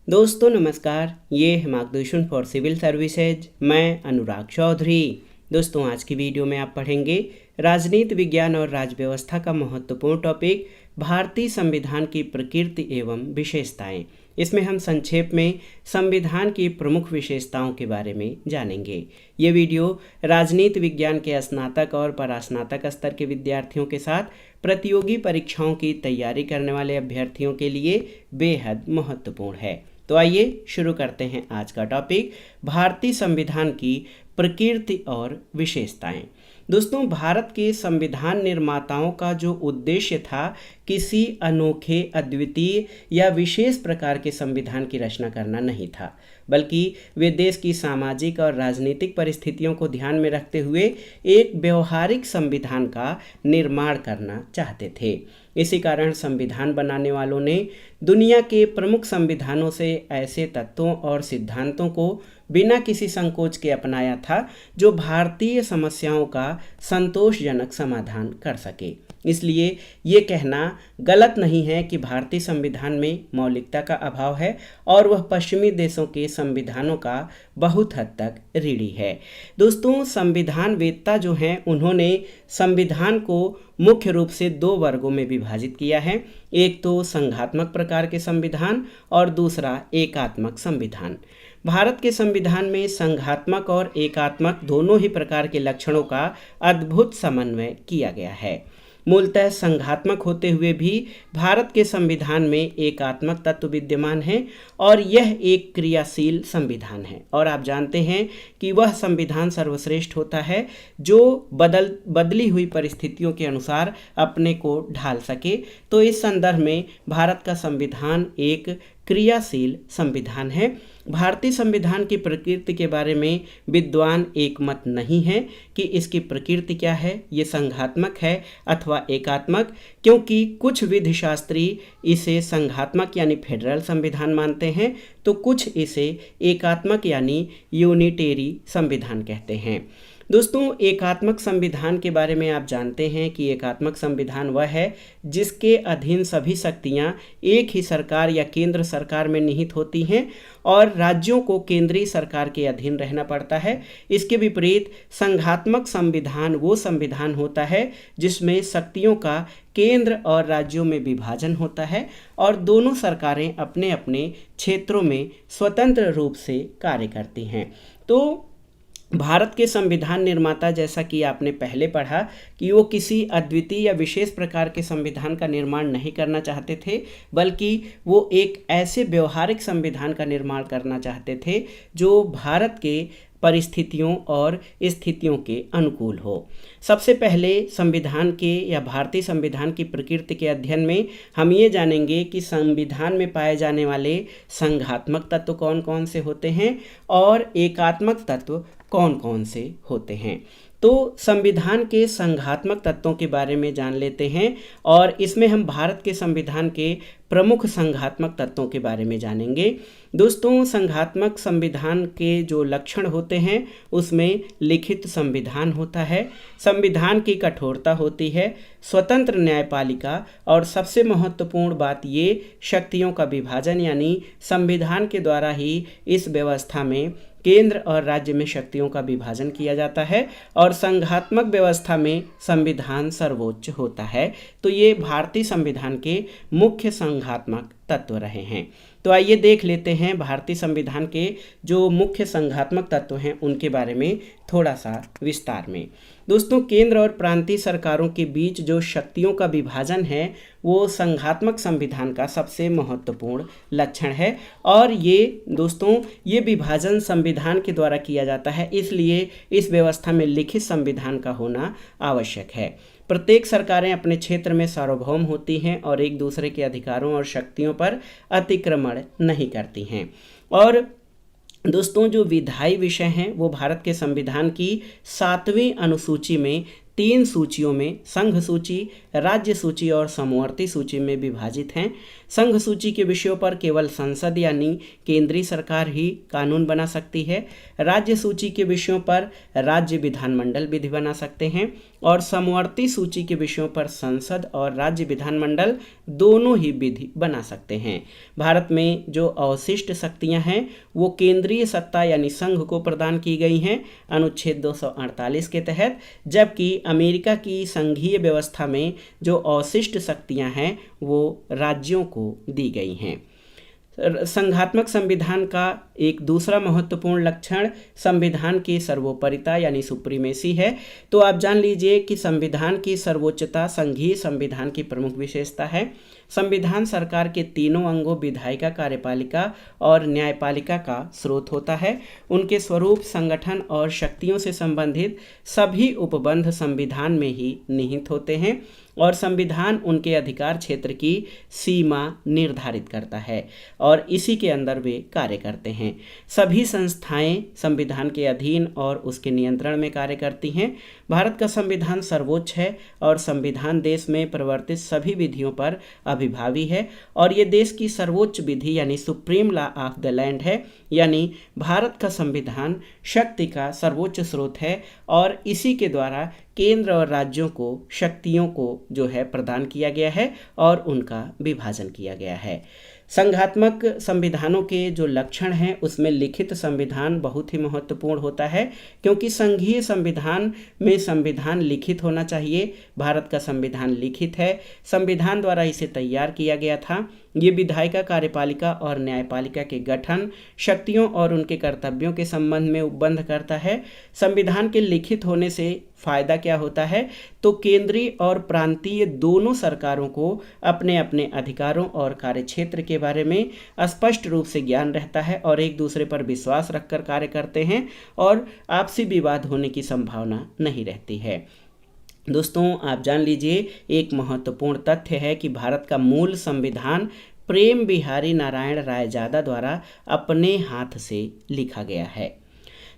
दोस्तों नमस्कार, ये है मार्गदर्शन फॉर सिविल सर्विसेज। मैं अनुराग चौधरी। दोस्तों आज की वीडियो में आप पढ़ेंगे राजनीति विज्ञान और राज्य व्यवस्था का महत्वपूर्ण टॉपिक भारतीय संविधान की प्रकृति एवं विशेषताएं। इसमें हम संक्षेप में संविधान की प्रमुख विशेषताओं के बारे में जानेंगे। ये वीडियो राजनीति विज्ञान के स्नातक और परास्नातक स्तर के विद्यार्थियों के साथ प्रतियोगी परीक्षाओं की तैयारी करने वाले अभ्यर्थियों के लिए बेहद महत्वपूर्ण है। तो आइए शुरू करते हैं आज का टॉपिक, भारतीय संविधान की प्रकृति और विशेषताएं। दोस्तों, भारत के संविधान निर्माताओं का जो उद्देश्य था किसी अनोखे, अद्वितीय या विशेष प्रकार के संविधान की रचना करना नहीं था, बल्कि वे देश की सामाजिक और राजनीतिक परिस्थितियों को ध्यान में रखते हुए एक व्यवहारिक संविधान का निर्माण करना चाहते थे। इसी कारण संविधान बनाने वालों ने दुनिया के प्रमुख संविधानों से ऐसे तत्वों और सिद्धांतों को बिना किसी संकोच के अपनाया था जो भारतीय समस्याओं का संतोषजनक समाधान कर सके। इसलिए ये कहना गलत नहीं है कि भारतीय संविधान में मौलिकता का अभाव है और वह पश्चिमी देशों के संविधानों का बहुत हद तक ऋणी है। दोस्तों, संविधान वेत्ता जो हैं उन्होंने संविधान को मुख्य रूप से दो वर्गों में विभाजित किया है। एक तो संघात्मक प्रकार के संविधान और दूसरा एकात्मक संविधान। भारत के संविधान में संघात्मक और एकात्मक दोनों ही प्रकार के लक्षणों का अद्भुत समन्वय किया गया है। मूलतः संघात्मक होते हुए भी भारत के संविधान में एकात्मक तत्व विद्यमान है और यह एक क्रियाशील संविधान है। और आप जानते हैं कि वह संविधान सर्वश्रेष्ठ होता है जो बदली हुई परिस्थितियों के अनुसार अपने को ढाल सके। तो इस संदर्भ में भारत का संविधान एक क्रियाशील संविधान है। भारतीय संविधान की प्रकृति के बारे में विद्वान एक मत नहीं है कि इसकी प्रकृति क्या है, ये संघात्मक है अथवा एकात्मक, क्योंकि कुछ विधिशास्त्री इसे संघात्मक यानी फेडरल संविधान मानते हैं तो कुछ इसे एकात्मक यानी यूनिटेरी संविधान कहते हैं। दोस्तों, एकात्मक संविधान के बारे में आप जानते हैं कि एकात्मक संविधान वह है जिसके अधीन सभी शक्तियां एक ही सरकार या केंद्र सरकार में निहित होती हैं और राज्यों को केंद्रीय सरकार के अधीन रहना पड़ता है। इसके विपरीत संघात्मक संविधान वो संविधान होता है जिसमें शक्तियों का केंद्र और राज्यों में विभाजन होता है और दोनों सरकारें अपने अपने क्षेत्रों में स्वतंत्र रूप से कार्य करती हैं। तो भारत के संविधान निर्माता, जैसा कि आपने पहले पढ़ा, कि वो किसी अद्वितीय या विशेष प्रकार के संविधान का निर्माण नहीं करना चाहते थे, बल्कि वो एक ऐसे व्यवहारिक संविधान का निर्माण करना चाहते थे जो भारत के परिस्थितियों और स्थितियों के अनुकूल हो। सबसे पहले संविधान के या भारतीय संविधान की प्रकृति के अध्ययन में हम ये जानेंगे कि संविधान में पाए जाने वाले संघात्मक तत्व कौन कौन से होते हैं और एकात्मक तत्व कौन कौन से होते हैं। तो संविधान के संघात्मक तत्वों के बारे में जान लेते हैं और इसमें हम भारत के संविधान के प्रमुख संघात्मक तत्वों के बारे में जानेंगे। दोस्तों, संघात्मक संविधान के जो लक्षण होते हैं उसमें लिखित संविधान होता है, संविधान की कठोरता होती है, स्वतंत्र न्यायपालिका और सबसे महत्वपूर्ण बात ये शक्तियों का विभाजन, यानी संविधान के द्वारा ही इस व्यवस्था में केंद्र और राज्य में शक्तियों का विभाजन किया जाता है और संघात्मक व्यवस्था में संविधान सर्वोच्च होता है। तो ये भारतीय संविधान के मुख्य संघात्मक तत्व रहे हैं। तो आइए देख लेते हैं भारतीय संविधान के जो मुख्य संघात्मक तत्व हैं उनके बारे में थोड़ा सा विस्तार में। दोस्तों, केंद्र और प्रांतीय सरकारों के बीच जो शक्तियों का विभाजन है वो संघात्मक संविधान का सबसे महत्वपूर्ण लक्षण है और ये विभाजन संविधान के द्वारा किया जाता है, इसलिए इस व्यवस्था में लिखित संविधान का होना आवश्यक है। प्रत्येक सरकारें अपने क्षेत्र में सार्वभौम होती हैं और एक दूसरे के अधिकारों और शक्तियों पर अतिक्रमण नहीं करती हैं। और दोस्तों, जो विधायी विषय हैं वो भारत के संविधान की 7वीं अनुसूची में 3 सूचियों में संघ सूची, राज्य सूची और समवर्ती सूची में विभाजित हैं। संघ सूची के विषयों पर केवल संसद यानी केंद्रीय सरकार ही कानून बना सकती है। राज्य सूची के विषयों पर राज्य विधानमंडल विधि बना सकते हैं और समवर्ती सूची के विषयों पर संसद और राज्य विधानमंडल दोनों ही विधि बना सकते हैं। भारत में जो अवशिष्ट शक्तियां हैं वो केंद्रीय सत्ता यानी संघ को प्रदान की गई हैं अनुच्छेद 248 के तहत, जबकि अमेरिका की संघीय व्यवस्था में जो अवशिष्ट शक्तियां हैं वो राज्यों को दी गई हैं। संघात्मक संविधान का एक दूसरा महत्वपूर्ण लक्षण संविधान की सर्वोपरिता यानी सुप्रीमेसी है। तो आप जान लीजिए कि संविधान की सर्वोच्चता संघीय संविधान की प्रमुख विशेषता है। संविधान सरकार के तीनों अंगों विधायिका, कार्यपालिका और न्यायपालिका का स्रोत होता है। उनके स्वरूप, संगठन और शक्तियों से संबंधित सभी उपबंध संविधान में ही निहित होते हैं और संविधान उनके अधिकार क्षेत्र की सीमा निर्धारित करता है और इसी के अंदर वे कार्य करते हैं। सभी संस्थाएं संविधान के अधीन और उसके नियंत्रण में कार्य करती हैं। भारत का संविधान सर्वोच्च है और संविधान देश में प्रवर्तित सभी विधियों पर अभिभावी है और ये देश की सर्वोच्च विधि यानी supreme law of the land है। यानी भारत का संविधान शक्ति का सर्वोच्च स्रोत है और इसी के द्वारा केंद्र और राज्यों को शक्तियों को जो है प्रदान किया गया है और उनका विभाजन किया गया है। संघात्मक संविधानों के जो लक्षण हैं उसमें लिखित संविधान बहुत ही महत्वपूर्ण होता है, क्योंकि संघीय संविधान में संविधान लिखित होना चाहिए। भारत का संविधान लिखित है, संविधान द्वारा इसे तैयार किया गया था। ये विधायिका, कार्यपालिका और न्यायपालिका के गठन, शक्तियों और उनके कर्तव्यों के संबंध में उपबंध करता है। संविधान के लिखित होने से फायदा क्या होता है, तो केंद्रीय और प्रांतीय दोनों सरकारों को अपने अपने अधिकारों और कार्यक्षेत्र के बारे में स्पष्ट रूप से ज्ञान रहता है और एक दूसरे पर विश्वास रखकर कार्य करते हैं और आपसी विवाद होने की संभावना नहीं रहती है। दोस्तों, आप जान लीजिए एक महत्वपूर्ण तथ्य है कि भारत का मूल संविधान प्रेम बिहारी नारायण रायजादा द्वारा अपने हाथ से लिखा गया है।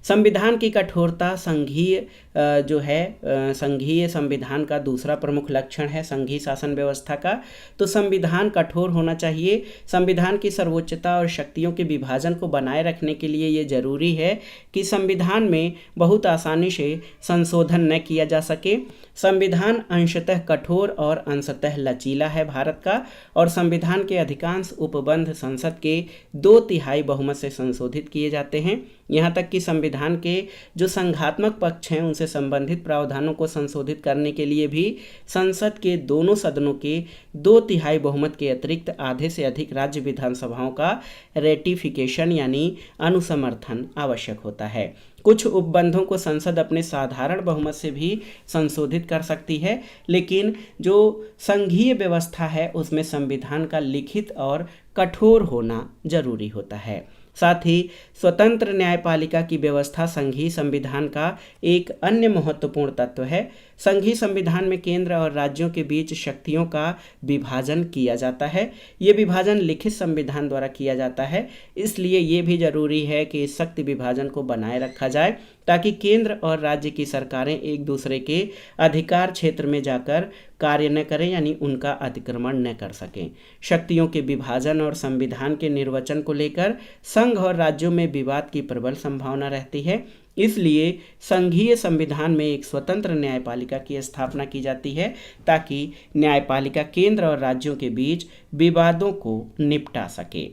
संविधान की कठोरता संघीय संघीय संविधान का दूसरा प्रमुख लक्षण है संघीय शासन व्यवस्था का। तो संविधान कठोर होना चाहिए। संविधान की सर्वोच्चता और शक्तियों के विभाजन को बनाए रखने के लिए ये जरूरी है कि संविधान में बहुत आसानी से संशोधन न किया जा सके। संविधान अंशतः कठोर और अंशतः लचीला है भारत का, और संविधान के अधिकांश उपबंध संसद के 2/3 बहुमत से संशोधित किए जाते हैं। यहाँ तक कि संविधान के जो संघात्मक पक्ष हैं उनसे संबंधित प्रावधानों को संशोधित करने के लिए भी संसद के दोनों सदनों के 2/3 बहुमत के अतिरिक्त आधे से अधिक राज्य विधानसभाओं का रेटिफिकेशन यानी अनुसमर्थन आवश्यक होता है। कुछ उपबंधों को संसद अपने साधारण बहुमत से भी संशोधित कर सकती है, लेकिन जो संघीय व्यवस्था है उसमें संविधान का लिखित और कठोर होना जरूरी होता है। साथ ही स्वतंत्र न्यायपालिका की व्यवस्था संघीय संविधान का एक अन्य महत्वपूर्ण तत्व है। संघीय संविधान में केंद्र और राज्यों के बीच शक्तियों का विभाजन किया जाता है। ये विभाजन लिखित संविधान द्वारा किया जाता है, इसलिए ये भी जरूरी है कि इस शक्ति विभाजन को बनाए रखा जाए ताकि केंद्र और राज्य की सरकारें एक दूसरे के अधिकार क्षेत्र में जाकर कार्य न करें यानी उनका अतिक्रमण न कर सकें। शक्तियों के विभाजन और संविधान के निर्वचन को लेकर संघ और राज्यों में विवाद की प्रबल संभावना रहती है, इसलिए संघीय संविधान में एक स्वतंत्र न्यायपालिका की स्थापना की जाती है ताकि न्यायपालिका केंद्र और राज्यों के बीच विवादों को निपटा सके।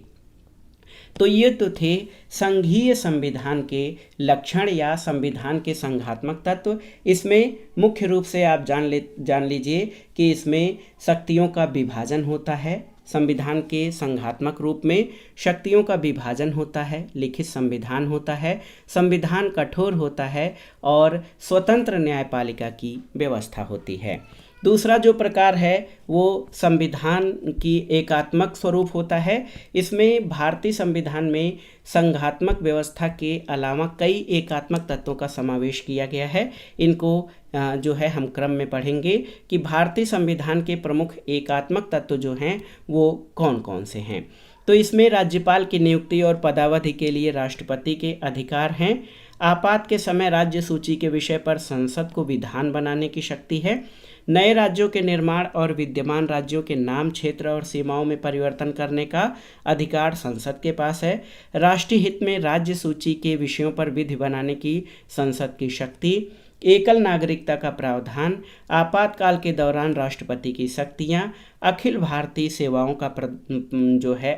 तो ये तो थे संघीय संविधान के लक्षण या संविधान के संघात्मक तत्व। इसमें मुख्य रूप से आप जान लीजिए कि इसमें शक्तियों का विभाजन होता है। संविधान के संघात्मक रूप में शक्तियों का विभाजन होता है, लिखित संविधान होता है, संविधान कठोर होता है और स्वतंत्र न्यायपालिका की व्यवस्था होती है। दूसरा जो प्रकार है वो संविधान की एकात्मक स्वरूप होता है। इसमें भारतीय संविधान में संघात्मक व्यवस्था के अलावा कई एकात्मक तत्वों का समावेश किया गया है। इनको जो है हम क्रम में पढ़ेंगे कि भारतीय संविधान के प्रमुख एकात्मक तत्व जो हैं वो कौन कौन से हैं। तो इसमें राज्यपाल की नियुक्ति और पदावधि के लिए राष्ट्रपति के अधिकार हैं। आपात के समय राज्य सूची के विषय पर संसद को विधान बनाने की शक्ति है। नए राज्यों के निर्माण और विद्यमान राज्यों के नाम, क्षेत्र और सीमाओं में परिवर्तन करने का अधिकार संसद के पास है। राष्ट्रीय हित में राज्य सूची के विषयों पर विधि बनाने की संसद की शक्ति। एकल नागरिकता का प्रावधान, आपातकाल के दौरान राष्ट्रपति की शक्तियां, अखिल भारतीय सेवाओं का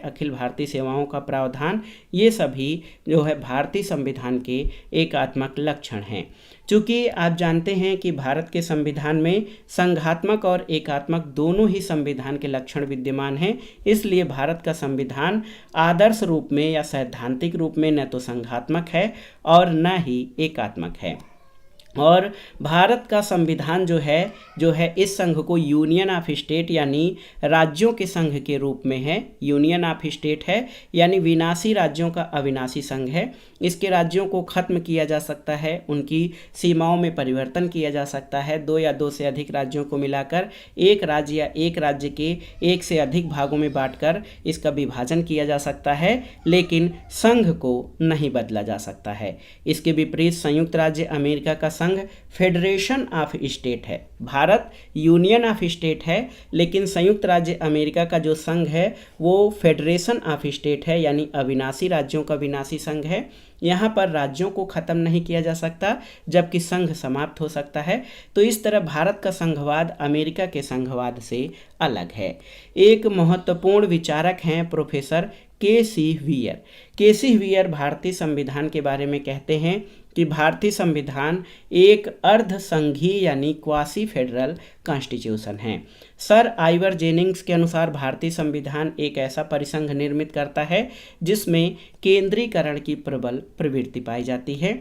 अखिल भारतीय सेवाओं का प्रावधान, ये सभी जो है भारतीय संविधान के एकात्मक लक्षण हैं। चूँकि आप जानते हैं कि भारत के संविधान में संघात्मक और एकात्मक दोनों ही संविधान के लक्षण विद्यमान हैं, इसलिए भारत का संविधान आदर्श रूप में या सैद्धांतिक रूप में न तो संघात्मक है और न ही एकात्मक है। और भारत का संविधान जो है इस संघ को यूनियन ऑफ स्टेट यानी राज्यों के संघ के रूप में है। यूनियन ऑफ स्टेट है यानी विनाशी राज्यों का अविनाशी संघ है। इसके राज्यों को खत्म किया जा सकता है, उनकी सीमाओं में परिवर्तन किया जा सकता है। दो या दो से अधिक राज्यों को मिलाकर एक राज्य या एक राज्य के एक से अधिक भागों में बांटकर इसका विभाजन किया जा सकता है, लेकिन संघ को नहीं बदला जा सकता है। इसके विपरीत संयुक्त राज्य अमेरिका का संघ फेडरेशन ऑफ स्टेट है। भारत यूनियन ऑफ स्टेट है, लेकिन संयुक्त राज्य अमेरिका का जो संघ है वो फेडरेशन ऑफ स्टेट है यानी अविनाशी राज्यों का विनाशी संघ है। यहाँ पर राज्यों को खत्म नहीं किया जा सकता, जबकि संघ समाप्त हो सकता है। तो इस तरह भारत का संघवाद अमेरिका के संघवाद से अलग है। एक महत्वपूर्ण विचारक हैं professor KC. Wear. KC. Wear भारतीय संविधान के बारे में कहते हैं कि भारतीय संविधान एक अर्ध संघीय यानी क्वासी फेडरल कॉन्स्टिट्यूशन है। सर आइवर जेनिंग्स के अनुसार भारतीय संविधान एक ऐसा परिसंघ निर्मित करता है जिसमें केंद्रीकरण की प्रबल प्रवृत्ति पाई जाती है।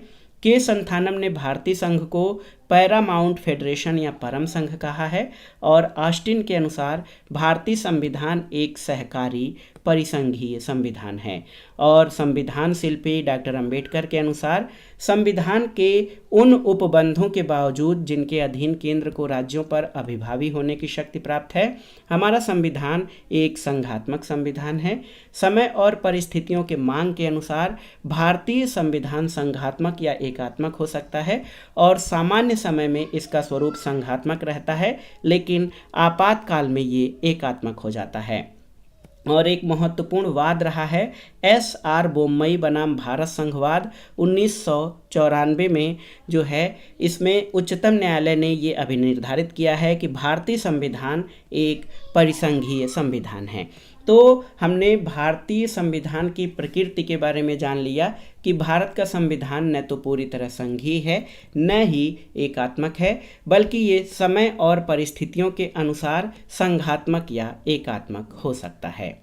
के संथानम ने भारतीय संघ को पैरामाउंट फेडरेशन या परम संघ कहा है और ऑस्टिन के अनुसार भारतीय संविधान एक सहकारी परिसंघीय संविधान है। और संविधान शिल्पी डॉक्टर अंबेडकर के अनुसार संविधान के उन उपबंधों के बावजूद जिनके अधीन केंद्र को राज्यों पर अभिभावी होने की शक्ति प्राप्त है, हमारा संविधान एक संघात्मक संविधान है। समय और परिस्थितियों के मांग के अनुसार भारतीय संविधान संघात्मक या एकात्मक हो सकता है और सामान्य समय में इसका स्वरूप संघात्मक रहता है, लेकिन आपातकाल में ये एकात्मक हो जाता है। और एक महत्वपूर्ण वाद रहा है एस.आर. बोम्मई बनाम भारत संघवाद 1994 में जो है, इसमें उच्चतम न्यायालय ने ये अभिनिर्धारित किया है कि भारतीय संविधान एक परिसंघीय संविधान है। तो हमने भारतीय संविधान की प्रकृति के बारे में जान लिया कि भारत का संविधान न तो पूरी तरह संघीय है न ही एकात्मक है, बल्कि ये समय और परिस्थितियों के अनुसार संघात्मक या एकात्मक हो सकता है।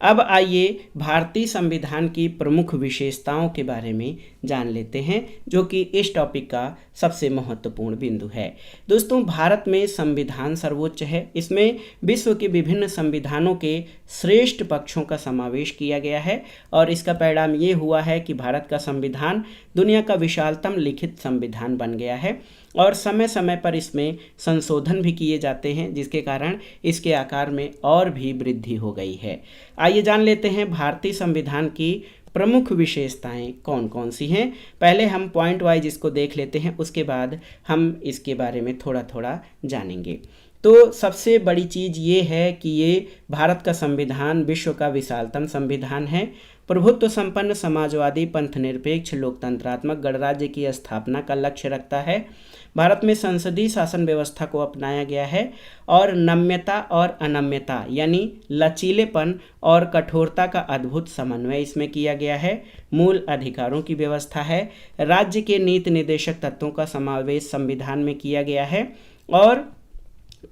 अब आइए भारतीय संविधान की प्रमुख विशेषताओं के बारे में जान लेते हैं, जो कि इस टॉपिक का सबसे महत्वपूर्ण बिंदु है। दोस्तों, भारत में संविधान सर्वोच्च है। इसमें विश्व के विभिन्न संविधानों के श्रेष्ठ पक्षों का समावेश किया गया है और इसका परिणाम ये हुआ है कि भारत का संविधान दुनिया का विशालतम लिखित संविधान बन गया है और समय समय पर इसमें संशोधन भी किए जाते हैं, जिसके कारण इसके आकार में और भी वृद्धि हो गई है। आइए जान लेते हैं भारतीय संविधान की प्रमुख विशेषताएं कौन कौन सी हैं। पहले हम पॉइंट वाइज इसको देख लेते हैं, उसके बाद हम इसके बारे में थोड़ा थोड़ा जानेंगे। तो सबसे बड़ी चीज़ ये है कि ये भारत का संविधान विश्व का विशालतम संविधान है। प्रभुत्व संपन्न समाजवादी पंथनिरपेक्ष लोकतंत्रात्मक गणराज्य की स्थापना का लक्ष्य रखता है। भारत में संसदीय शासन व्यवस्था को अपनाया गया है और नम्यता और अनम्यता यानी लचीलेपन और कठोरता का अद्भुत समन्वय इसमें किया गया है। मूल अधिकारों की व्यवस्था है। राज्य के नीति निर्देशक तत्वों का समावेश संविधान में किया गया है और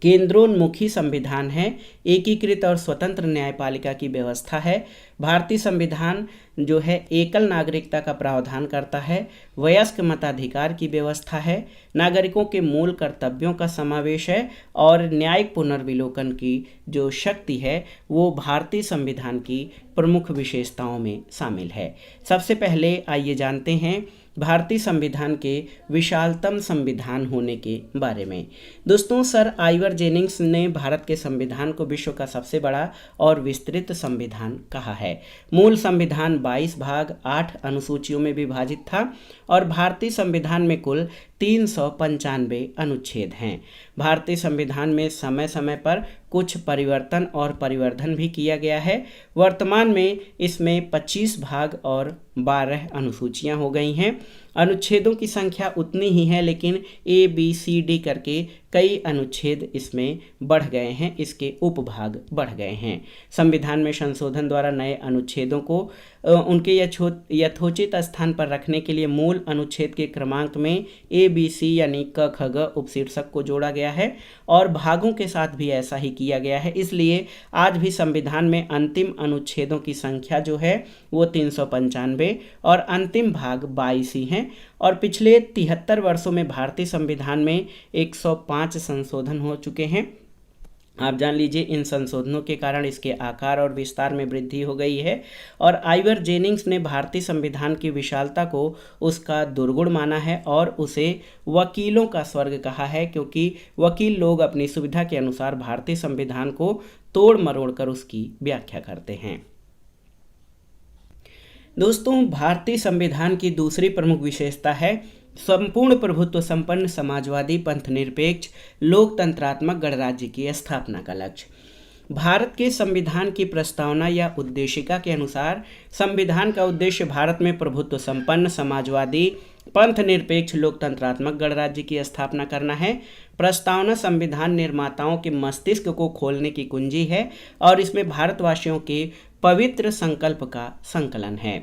केंद्रोन्मुखी संविधान है। एकीकृत और स्वतंत्र न्यायपालिका की व्यवस्था है। भारतीय संविधान जो है एकल नागरिकता का प्रावधान करता है। वयस्क मताधिकार की व्यवस्था है। नागरिकों के मूल कर्तव्यों का समावेश है और न्यायिक पुनर्विलोकन की जो शक्ति है वो भारतीय संविधान की प्रमुख विशेषताओं में शामिल है। सबसे पहले आइए जानते हैं भारतीय संविधान के विशालतम संविधान होने के बारे में। दोस्तों, सर आइवर जेनिंग्स ने भारत के संविधान को विश्व का सबसे बड़ा और विस्तृत संविधान कहा है। मूल संविधान 22 भाग 8 अनुसूचियों में विभाजित था और भारतीय संविधान में कुल 395 अनुच्छेद हैं। भारतीय संविधान में समय समय पर कुछ परिवर्तन और परिवर्धन भी किया गया है। वर्तमान में इसमें 25 भाग और 12 अनुसूचियां हो गई हैं। अनुच्छेदों की संख्या उतनी ही है, लेकिन ABCD करके कई अनुच्छेद इसमें बढ़ गए हैं, इसके उपभाग बढ़ गए हैं। संविधान में संशोधन द्वारा नए अनुच्छेदों को उनके यथोचित स्थान पर रखने के लिए मूल अनुच्छेद के क्रमांक में ABC यानी क ख ग उपशीर्षक को जोड़ा गया है और भागों के साथ भी ऐसा ही किया गया है। इसलिए आज भी संविधान में अंतिम अनुच्छेदों की संख्या जो है वो 395 और अंतिम भाग 22 ही हैं। और पिछले 73 वर्षों में भारतीय संविधान में 105 संशोधन हो चुके हैं। आप जान लीजिए, इन संशोधनों के कारण इसके आकार और विस्तार में वृद्धि हो गई है। और आइवर जेनिंग्स ने भारतीय संविधान की विशालता को उसका दुर्गुण माना है और उसे वकीलों का स्वर्ग कहा है, क्योंकि वकील लोग अपनी सुविधा के अनुसार भारतीय संविधान को तोड़ मरोड़ कर उसकी व्याख्या करते हैं। दोस्तों, भारतीय संविधान की दूसरी प्रमुख विशेषता है संपूर्ण प्रभुत्व संपन्न समाजवादी पंथ निरपेक्ष लोकतंत्रात्मक गणराज्य की स्थापना का लक्ष्य। भारत के संविधान की प्रस्तावना या उद्देशिका के अनुसार संविधान का उद्देश्य भारत में प्रभुत्व संपन्न समाजवादी पंथ निरपेक्ष लोकतंत्रात्मक गणराज्य की स्थापना करना है। प्रस्तावना संविधान निर्माताओं के मस्तिष्क को खोलने की कुंजी है और इसमें भारतवासियों के पवित्र संकल्प का संकलन है।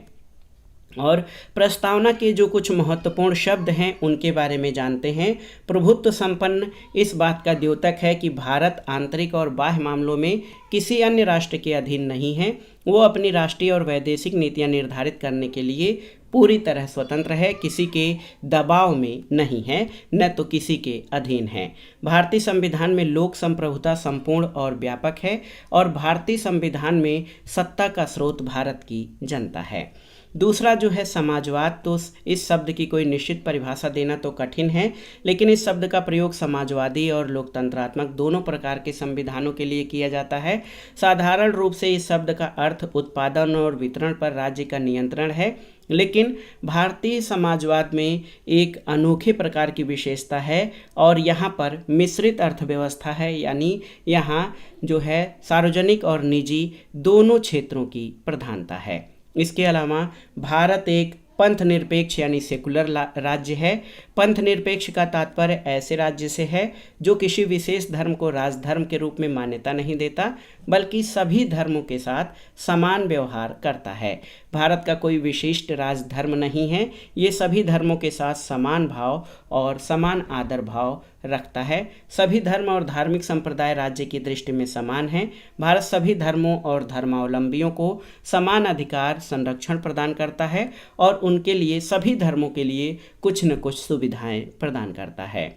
और प्रस्तावना के जो कुछ महत्वपूर्ण शब्द हैं उनके बारे में जानते हैं। प्रभुत्व संपन्न इस बात का द्योतक है कि भारत आंतरिक और बाह्य मामलों में किसी अन्य राष्ट्र के अधीन नहीं है। वो अपनी राष्ट्रीय और वैदेशिक नीतियां निर्धारित करने के लिए पूरी तरह स्वतंत्र है, किसी के दबाव में नहीं है, न तो किसी के अधीन है। भारतीय संविधान में लोक संप्रभुता संपूर्ण और व्यापक है और भारतीय संविधान में सत्ता का स्रोत भारत की जनता है। दूसरा जो है समाजवाद, तो इस शब्द की कोई निश्चित परिभाषा देना तो कठिन है, लेकिन इस शब्द का प्रयोग समाजवादी और लोकतंत्रात्मक दोनों प्रकार के संविधानों के लिए किया जाता है। साधारण रूप से इस शब्द का अर्थ उत्पादन और वितरण पर राज्य का नियंत्रण है, लेकिन भारतीय समाजवाद में एक अनोखे प्रकार की विशेषता है और यहाँ पर मिश्रित अर्थव्यवस्था है, यानी यहाँ जो है सार्वजनिक और निजी दोनों क्षेत्रों की प्रधानता है। इसके अलावा भारत एक पंथ निरपेक्ष यानी सेकुलर राज्य है। पंथ निरपेक्ष का तात्पर्य ऐसे राज्य से है जो किसी विशेष धर्म को राजधर्म के रूप में मान्यता नहीं देता, बल्कि सभी धर्मों के साथ समान व्यवहार करता है। भारत का कोई विशिष्ट राजधर्म नहीं है, ये सभी धर्मों के साथ समान भाव और समान आदर भाव रखता है। सभी धर्म और धार्मिक संप्रदाय राज्य की दृष्टि में समान हैं। भारत सभी धर्मों और धर्मावलंबियों को समान अधिकार संरक्षण प्रदान करता है और उनके लिए सभी धर्मों के लिए कुछ न कुछ सुविधाएं प्रदान करता है।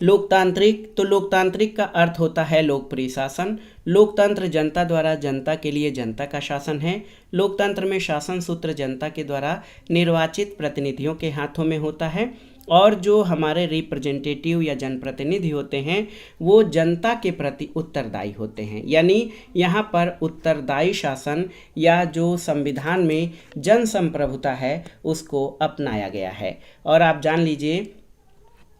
लोकतांत्रिक, तो लोकतांत्रिक का अर्थ होता है लोकप्रिय शासन। लोकतंत्र जनता द्वारा जनता के लिए जनता का शासन है। लोकतंत्र में शासन सूत्र जनता के द्वारा निर्वाचित प्रतिनिधियों के हाथों में होता है और जो हमारे रिप्रेजेंटेटिव या जनप्रतिनिधि होते हैं वो जनता के प्रति उत्तरदायी होते हैं। यानी यहाँ पर उत्तरदायी शासन या जो संविधान में जन संप्रभुता है उसको अपनाया गया है। और आप जान लीजिए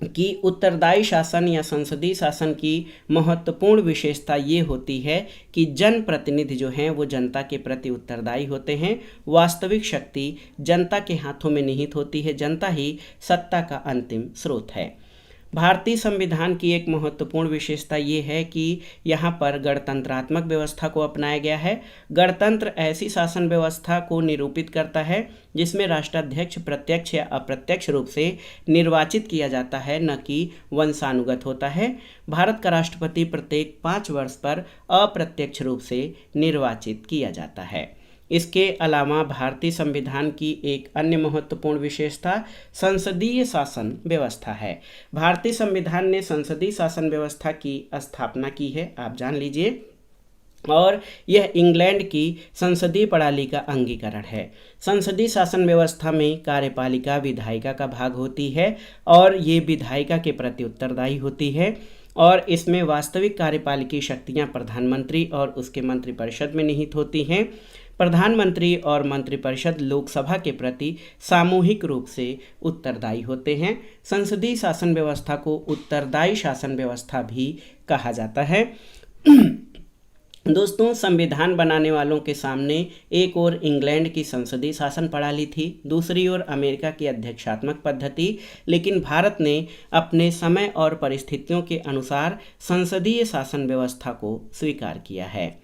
कि उत्तरदायी शासन या संसदीय शासन की महत्वपूर्ण विशेषता ये होती है कि जनप्रतिनिधि जो हैं वो जनता के प्रति उत्तरदायी होते हैं। वास्तविक शक्ति जनता के हाथों में निहित होती है, जनता ही सत्ता का अंतिम स्रोत है। भारतीय संविधान की एक महत्वपूर्ण विशेषता ये है कि यहाँ पर गणतंत्रात्मक व्यवस्था को अपनाया गया है। गणतंत्र ऐसी शासन व्यवस्था को निरूपित करता है जिसमें राष्ट्राध्यक्ष प्रत्यक्ष या अप्रत्यक्ष रूप से निर्वाचित किया जाता है, न कि वंशानुगत होता है। भारत का राष्ट्रपति प्रत्येक 5 वर्ष पर अप्रत्यक्ष रूप से निर्वाचित किया जाता है। इसके अलावा भारतीय संविधान की एक अन्य महत्वपूर्ण विशेषता संसदीय शासन व्यवस्था है। भारतीय संविधान ने संसदीय शासन व्यवस्था की स्थापना की है, आप जान लीजिए, और यह इंग्लैंड की संसदीय प्रणाली का अंगीकरण है। संसदीय शासन व्यवस्था में कार्यपालिका विधायिका का भाग होती है और ये विधायिका के प्रति उत्तरदायी होती है और इसमें वास्तविक कार्यपालिकी शक्तियां प्रधानमंत्री और उसके मंत्रिपरिषद में निहित होती हैं। प्रधानमंत्री और मंत्रिपरिषद लोकसभा के प्रति सामूहिक रूप से उत्तरदायी होते हैं। संसदीय शासन व्यवस्था को उत्तरदायी शासन व्यवस्था भी कहा जाता है। दोस्तों, संविधान बनाने वालों के सामने एक ओर इंग्लैंड की संसदीय शासन प्रणाली थी, दूसरी ओर अमेरिका की अध्यक्षात्मक पद्धति, लेकिन भारत ने अपने समय और परिस्थितियों के अनुसार संसदीय शासन व्यवस्था को स्वीकार किया है।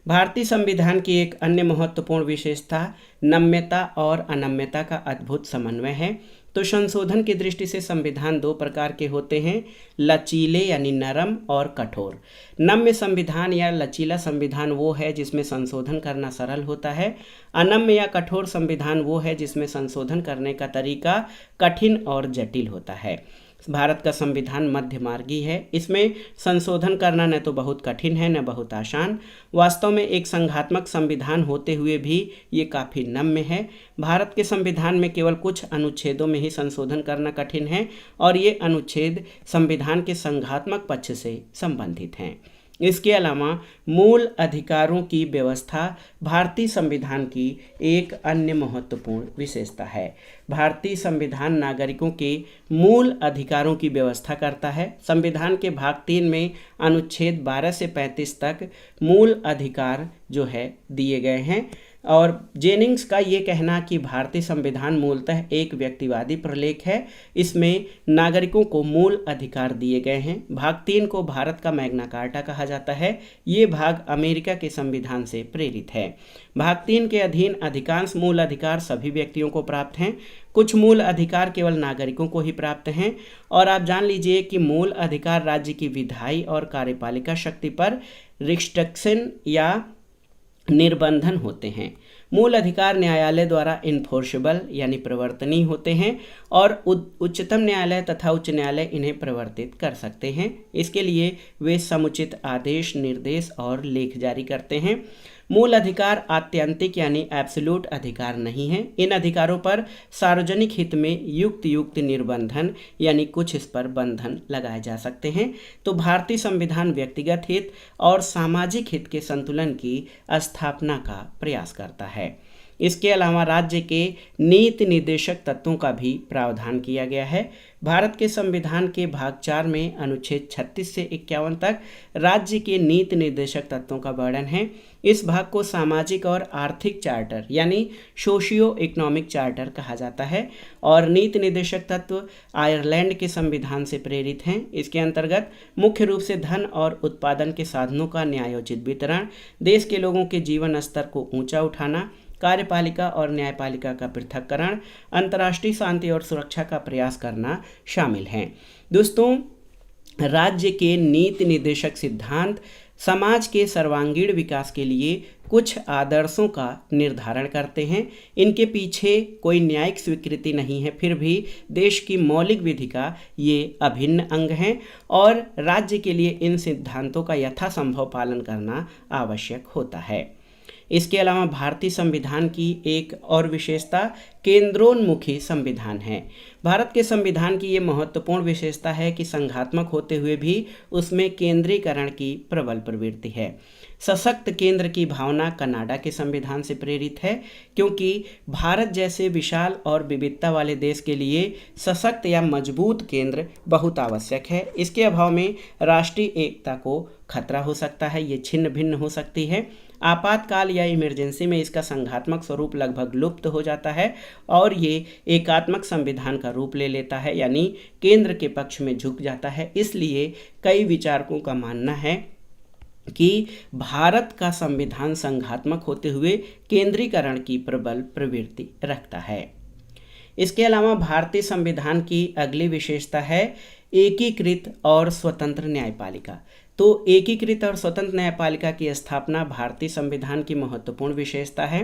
भारतीय संविधान की एक अन्य महत्वपूर्ण विशेषता नम्यता और अनम्यता का अद्भुत समन्वय है। तो संशोधन की दृष्टि से संविधान दो प्रकार के होते हैं, लचीले यानी नरम और कठोर। नम्य संविधान या लचीला संविधान वो है जिसमें संशोधन करना सरल होता है। अनम्य या कठोर संविधान वो है जिसमें संशोधन करने का तरीका कठिन और जटिल होता है। भारत का संविधान मध्यमार्गी है। इसमें संशोधन करना न तो बहुत कठिन है न बहुत आसान। वास्तव में एक संघात्मक संविधान होते हुए भी ये काफ़ी नम्य है। भारत के संविधान में केवल कुछ अनुच्छेदों में ही संशोधन करना कठिन है और ये अनुच्छेद संविधान के संघात्मक पक्ष से संबंधित हैं। इसके अलावा मूल अधिकारों की व्यवस्था भारतीय संविधान की एक अन्य महत्वपूर्ण विशेषता है। भारतीय संविधान नागरिकों के मूल अधिकारों की व्यवस्था करता है। संविधान के भाग 3 में अनुच्छेद 12 से 35 तक मूल अधिकार जो है दिए गए हैं और जेनिंग्स का ये कहना कि भारतीय संविधान मूलतः एक व्यक्तिवादी प्रलेख है। इसमें नागरिकों को मूल अधिकार दिए गए हैं। भाग 3 को भारत का मैग्ना कार्टा कहा जाता है। ये भाग अमेरिका के संविधान से प्रेरित है। भाग 3 के अधीन अधिकांश मूल अधिकार सभी व्यक्तियों को प्राप्त हैं। कुछ मूल अधिकार केवल नागरिकों को ही प्राप्त हैं और आप जान लीजिए कि मूल अधिकार राज्य की विधायी और कार्यपालिका शक्ति पर रिस्ट्रिक्शन या निर्बंधन होते हैं। मूल अधिकार न्यायालय द्वारा इन्फोर्सेबल यानी प्रवर्तनीय होते हैं और उच्चतम न्यायालय तथा उच्च न्यायालय इन्हें प्रवर्तित कर सकते हैं। इसके लिए वे समुचित आदेश, निर्देश और लेख जारी करते हैं। मूल अधिकार आत्यंतिक यानी एब्सोल्यूट अधिकार नहीं है। इन अधिकारों पर सार्वजनिक हित में युक्त निर्बंधन यानी कुछ इस पर बंधन लगाए जा सकते हैं। तो भारतीय संविधान व्यक्तिगत हित और सामाजिक हित के संतुलन की स्थापना का प्रयास करता है। इसके अलावा राज्य के नीति निर्देशक तत्वों का भी प्रावधान किया गया है। भारत के संविधान के भाग 4 में अनुच्छेद 36 से 51 तक राज्य के नीति निर्देशक तत्वों का वर्णन है। इस भाग को सामाजिक और आर्थिक चार्टर यानी सोशियो इकोनॉमिक चार्टर कहा जाता है और नीति निर्देशक तत्व आयरलैंड के संविधान से प्रेरित हैं। इसके अंतर्गत मुख्य रूप से धन और उत्पादन के साधनों का न्यायोचित वितरण, देश के लोगों के जीवन स्तर को ऊंचा उठाना, कार्यपालिका और न्यायपालिका का पृथक्करण, अंतर्राष्ट्रीय शांति और सुरक्षा का प्रयास करना शामिल हैं। दोस्तों, राज्य के नीति निर्देशक सिद्धांत समाज के सर्वांगीण विकास के लिए कुछ आदर्शों का निर्धारण करते हैं। इनके पीछे कोई न्यायिक स्वीकृति नहीं है, फिर भी देश की मौलिक विधि का ये अभिन्न अंग हैं और राज्य के लिए इन सिद्धांतों का यथासंभव पालन करना आवश्यक होता है। इसके अलावा भारतीय संविधान की एक और विशेषता केंद्रोन्मुखी संविधान है। भारत के संविधान की ये महत्वपूर्ण विशेषता है कि संघात्मक होते हुए भी उसमें केंद्रीकरण की प्रबल प्रवृत्ति है। सशक्त केंद्र की भावना कनाडा के संविधान से प्रेरित है, क्योंकि भारत जैसे विशाल और विविधता वाले देश के लिए सशक्त या मजबूत केंद्र बहुत आवश्यक है। इसके अभाव में राष्ट्रीय एकता को खतरा हो सकता है, ये छिन्न भिन्न हो सकती है। आपातकाल या इमरजेंसी में इसका संघात्मक स्वरूप लगभग लुप्त हो जाता है और ये एकात्मक संविधान का रूप ले लेता है, यानी केंद्र के पक्ष में झुक जाता है। इसलिए कई विचारकों का मानना है कि भारत का संविधान संघात्मक होते हुए केंद्रीकरण की प्रबल प्रवृत्ति रखता है। इसके अलावा भारतीय संविधान की अगली विशेषता है एकीकृत और स्वतंत्र न्यायपालिका। तो एकीकृत और स्वतंत्र न्यायपालिका की स्थापना भारतीय संविधान की महत्वपूर्ण विशेषता है।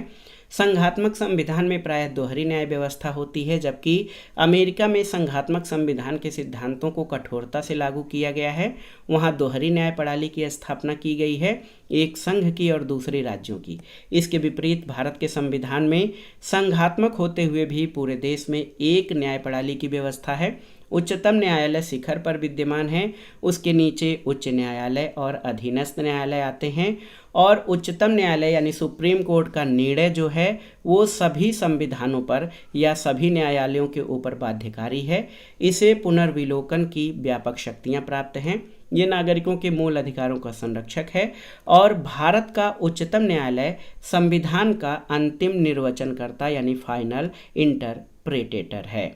संघात्मक संविधान में प्रायः दोहरी न्याय व्यवस्था होती है, जबकि अमेरिका में संघात्मक संविधान के सिद्धांतों को कठोरता से लागू किया गया है। वहाँ दोहरी न्याय प्रणाली की स्थापना की गई है, एक संघ की और दूसरे राज्यों की। इसके विपरीत भारत के संविधान में संघात्मक होते हुए भी पूरे देश में एक न्याय प्रणाली की व्यवस्था है। उच्चतम न्यायालय शिखर पर विद्यमान है, उसके नीचे उच्च न्यायालय और अधीनस्थ न्यायालय आते हैं और उच्चतम न्यायालय यानी सुप्रीम कोर्ट का निर्णय जो है वो सभी संविधानों पर या सभी न्यायालयों के ऊपर बाध्यकारी है। इसे पुनर्विलोकन की व्यापक शक्तियां प्राप्त हैं। ये नागरिकों के मूल अधिकारों का संरक्षक है और भारत का उच्चतम न्यायालय संविधान का अंतिम निर्वचनकर्ता यानी फाइनल इंटरप्रेटेटर है।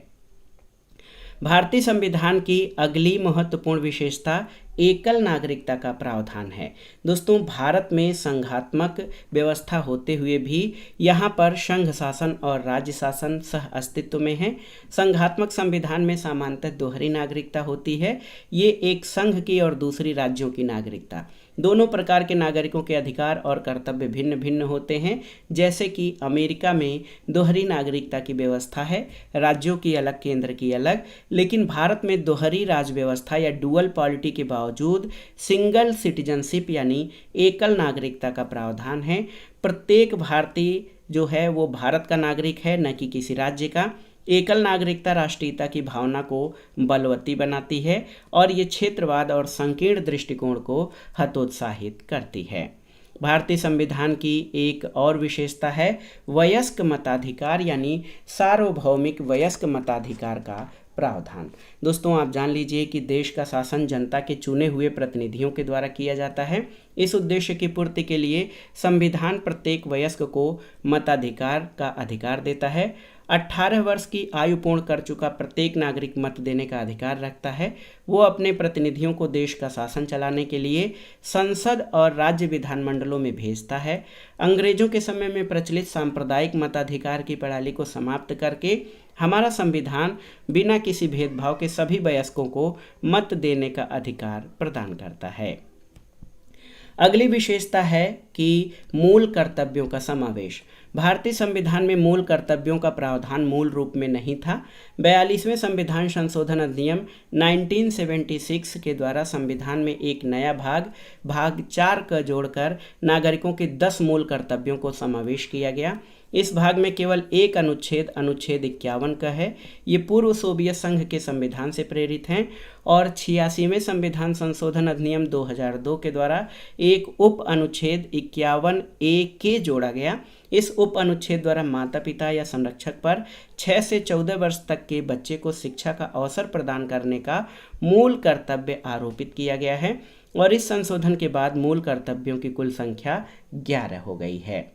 भारतीय संविधान की अगली महत्वपूर्ण विशेषता एकल नागरिकता का प्रावधान है। दोस्तों, भारत में संघात्मक व्यवस्था होते हुए भी यहाँ पर संघ शासन और राज्य शासन सह अस्तित्व में है। संघात्मक संविधान में सामान्यतः दोहरी नागरिकता होती है। ये एक संघ की और दूसरी राज्यों की नागरिकता। दोनों प्रकार के नागरिकों के अधिकार और कर्तव्य भिन्न भिन्न होते हैं। जैसे कि अमेरिका में दोहरी नागरिकता की व्यवस्था है, राज्यों की अलग, केंद्र की अलग। लेकिन भारत में दोहरी राज व्यवस्था या डुअल पॉलिटी के बावजूद सिंगल सिटीजनशिप यानी एकल नागरिकता का प्रावधान है। प्रत्येक भारतीय जो है वो भारत का नागरिक है, न कि किसी राज्य का। एकल नागरिकता राष्ट्रीयता की भावना को बलवती बनाती है और ये क्षेत्रवाद और संकीर्ण दृष्टिकोण को हतोत्साहित करती है। भारतीय संविधान की एक और विशेषता है वयस्क मताधिकार यानी सार्वभौमिक वयस्क मताधिकार का प्रावधान। दोस्तों, आप जान लीजिए कि देश का शासन जनता के चुने हुए प्रतिनिधियों के द्वारा किया जाता है। इस उद्देश्य की पूर्ति के लिए संविधान प्रत्येक वयस्क को मताधिकार का अधिकार देता है। 18 वर्ष की आयु पूर्ण कर चुका प्रत्येक नागरिक मत देने का अधिकार रखता है। वो अपने प्रतिनिधियों को देश का शासन चलाने के लिए संसद और राज्य विधानमंडलों में भेजता है। अंग्रेजों के समय में प्रचलित सांप्रदायिक मताधिकार की प्रणाली को समाप्त करके हमारा संविधान बिना किसी भेदभाव के सभी वयस्कों को मत देने का अधिकार प्रदान करता है। अगली विशेषता है कि मूल कर्तव्यों का समावेश। भारतीय संविधान में मूल कर्तव्यों का प्रावधान मूल रूप में नहीं था। 42वें संविधान संशोधन अधिनियम 1976 के द्वारा संविधान में एक नया भाग 4 का जोड़कर नागरिकों के 10 मूल कर्तव्यों को समावेश किया गया। इस भाग में केवल एक अनुच्छेद 51 का है। ये पूर्व सोवियत संघ के संविधान से प्रेरित हैं और 86वें संविधान संशोधन अधिनियम 2002 के द्वारा एक उप अनुच्छेद 51A के जोड़ा गया। इस उप अनुच्छेद द्वारा माता पिता या संरक्षक पर 6 से 14 वर्ष तक के बच्चे को शिक्षा का अवसर प्रदान करने का मूल कर्तव्य आरोपित किया गया है और इस संशोधन के बाद मूल कर्तव्यों की कुल संख्या 11 हो गई है।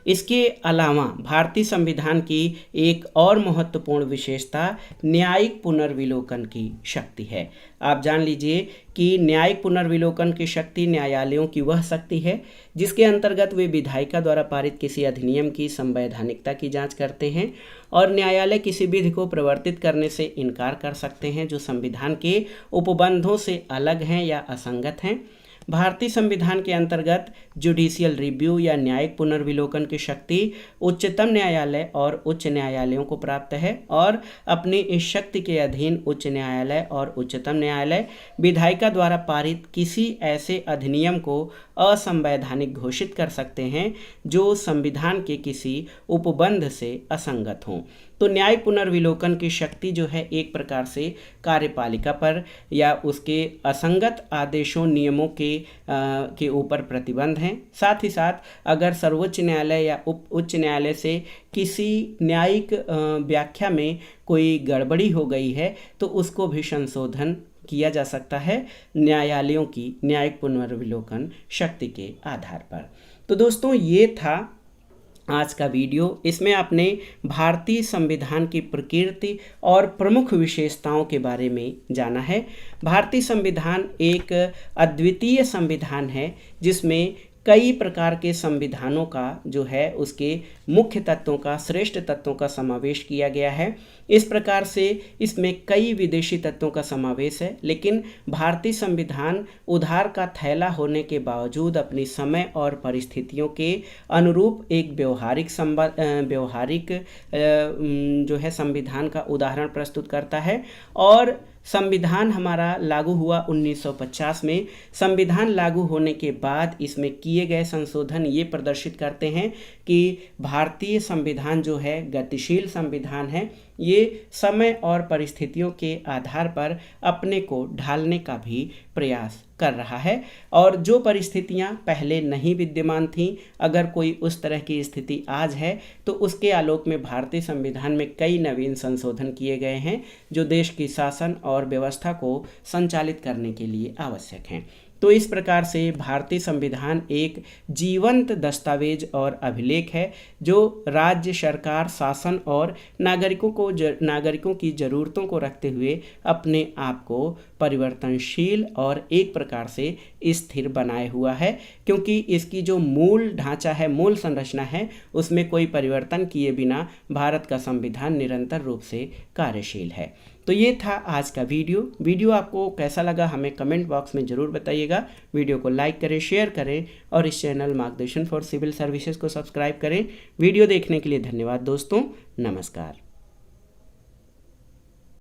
इसके अलावा भारतीय संविधान की एक और महत्वपूर्ण विशेषता न्यायिक पुनर्विलोकन की शक्ति है। आप जान लीजिए कि न्यायिक पुनर्विलोकन की शक्ति न्यायालयों की वह शक्ति है जिसके अंतर्गत वे विधायिका द्वारा पारित किसी अधिनियम की संवैधानिकता की जांच करते हैं और न्यायालय किसी विधि को प्रवर्तित करने से इनकार कर सकते हैं जो संविधान के उपबंधों से अलग हैं या असंगत हैं। भारतीय संविधान के अंतर्गत जुडिशियल रिव्यू या न्यायिक पुनर्विलोकन की शक्ति उच्चतम न्यायालय और उच्च न्यायालयों को प्राप्त है और अपनी इस शक्ति के अधीन उच्च न्यायालय और उच्चतम न्यायालय विधायिका द्वारा पारित किसी ऐसे अधिनियम को असंवैधानिक घोषित कर सकते हैं जो संविधान के किसी उपबंध से असंगत हों। तो न्यायिक पुनर्विलोकन की शक्ति जो है एक प्रकार से कार्यपालिका पर या उसके असंगत आदेशों नियमों के ऊपर प्रतिबंध हैं। साथ ही साथ अगर सर्वोच्च न्यायालय या उच्च न्यायालय से किसी न्यायिक व्याख्या में कोई गड़बड़ी हो गई है तो उसको भी संशोधन किया जा सकता है न्यायालयों की न्यायिक पुनर्विलोकन शक्ति के आधार पर। तो दोस्तों, ये था आज का वीडियो। इसमें आपने भारतीय संविधान की प्रकृति और प्रमुख विशेषताओं के बारे में जाना है। भारतीय संविधान एक अद्वितीय संविधान है जिसमें कई प्रकार के संविधानों का जो है उसके मुख्य तत्वों का, श्रेष्ठ तत्वों का समावेश किया गया है। इस प्रकार से इसमें कई विदेशी तत्वों का समावेश है, लेकिन भारतीय संविधान उधार का थैला होने के बावजूद अपनी समय और परिस्थितियों के अनुरूप एक व्यवहारिक जो है संविधान का उदाहरण प्रस्तुत करता है। और संविधान हमारा लागू हुआ 1950 में। संविधान लागू होने के बाद इसमें किए गए संशोधन ये प्रदर्शित करते हैं कि भारतीय संविधान जो है गतिशील संविधान है। ये समय और परिस्थितियों के आधार पर अपने को ढालने का भी प्रयास कर रहा है। और जो परिस्थितियां पहले नहीं विद्यमान थीं, अगर कोई उस तरह की स्थिति आज है तो उसके आलोक में भारतीय संविधान में कई नवीन संशोधन किए गए हैं जो देश की शासन और व्यवस्था को संचालित करने के लिए आवश्यक हैं। तो इस प्रकार से भारतीय संविधान एक जीवंत दस्तावेज और अभिलेख है जो राज्य सरकार, शासन और नागरिकों की ज़रूरतों को रखते हुए अपने आप को परिवर्तनशील और एक प्रकार से स्थिर बनाए हुआ है, क्योंकि इसकी जो मूल ढांचा है, मूल संरचना है, उसमें कोई परिवर्तन किए बिना भारत का संविधान निरंतर रूप से कार्यशील है। तो ये था आज का वीडियो आपको कैसा लगा हमें कमेंट बॉक्स में ज़रूर बताइएगा। वीडियो को लाइक करें, शेयर करें और इस चैनल मार्गदर्शन फॉर सिविल सर्विसेज को सब्सक्राइब करें। वीडियो देखने के लिए धन्यवाद दोस्तों, नमस्कार।